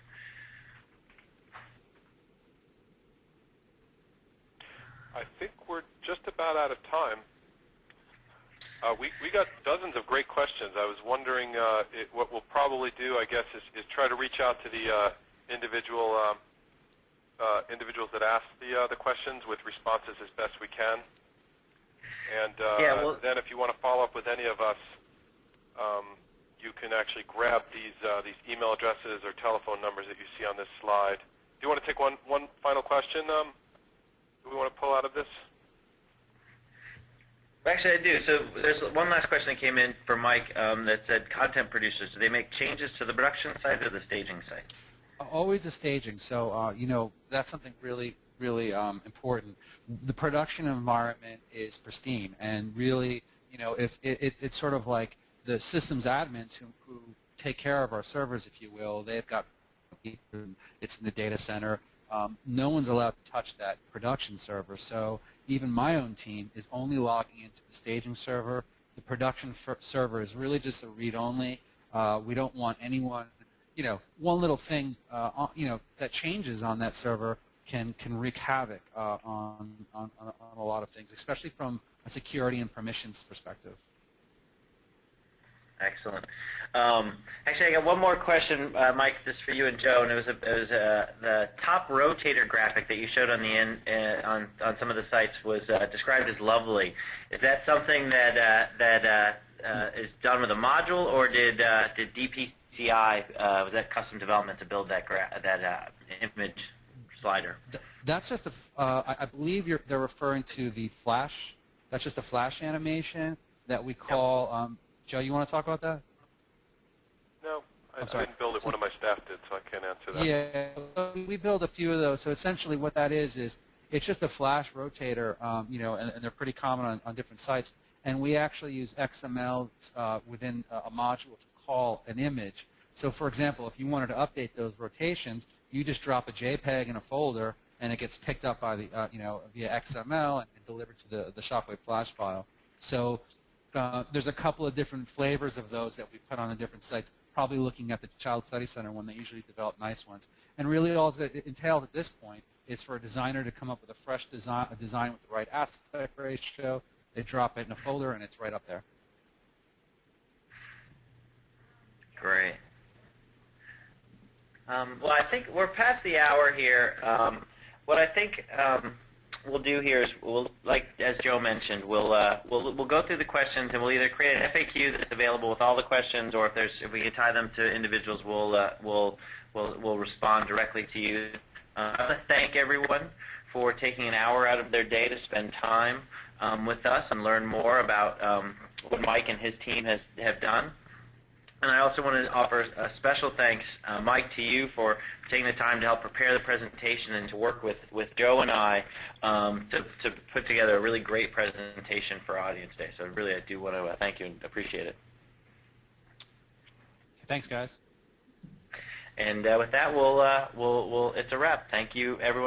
S3: I think we're just about out of time. We got dozens of great questions. I was wondering what we'll probably do, I guess, is try to reach out to the individuals that asked the questions with responses as best we can. And then if you want to follow up with any of us, you can actually grab these email addresses or telephone numbers that you see on this slide. Do you want to take one final question? Do we want to pull out of this?
S2: Actually, I do. So there's one last question that came in for Mike that said, content producers, do they make changes to the production site or the staging site?
S4: Always the staging. So, that's something really, really important. The production environment is pristine, and really, if it's sort of like the systems admins who take care of our servers, if you will. They've got it's in the data center. No one's allowed to touch that production server, so even my own team is only logging into the staging server. The production server is really just a read-only. We don't want anyone, one little thing, that changes on that server can wreak havoc on a lot of things, especially from a security and permissions perspective.
S2: Excellent. Actually, I got one more question, Mike. This is for you and Joe, and it was the top rotator graphic that you showed on the end on some of the sites was described as lovely. Is that something that is done with a module, or did DPCI was that custom development to build that image slider?
S4: That's just I believe they're referring to the Flash. That's just a Flash animation that we call. Yep. Joe, you want to talk about that?
S3: No, I didn't build it. One of my staff did, so I can't answer that.
S4: Yeah, we build a few of those. So essentially what that is it's just a Flash rotator, and they're pretty common on different sites. And we actually use XML within a module to call an image. So for example, if you wanted to update those rotations, you just drop a JPEG in a folder, and it gets picked up by the via XML and delivered to the Shockwave flash file. So there's a couple of different flavors of those that we put on the different sites, probably looking at the Child Study Center one. They usually develop nice ones. And really all it entails at this point is for a designer to come up with a fresh design, with the right aspect ratio. They drop it in a folder, and it's right up there.
S2: Great. Well, I think we're past the hour here. What I think we'll do here is, like as Joe mentioned, we'll go through the questions, and we'll either create an FAQ that's available with all the questions, or if we can tie them to individuals, we'll respond directly to you. I want to thank everyone for taking an hour out of their day to spend time with us and learn more about what Mike and his team have done. And I also want to offer a special thanks, Mike, to you for taking the time to help prepare the presentation and to work with Joe and I to put together a really great presentation for Audience Day. So really, I do want to thank you and appreciate it.
S4: Thanks, guys.
S2: And with that, it's a wrap. Thank you, everyone.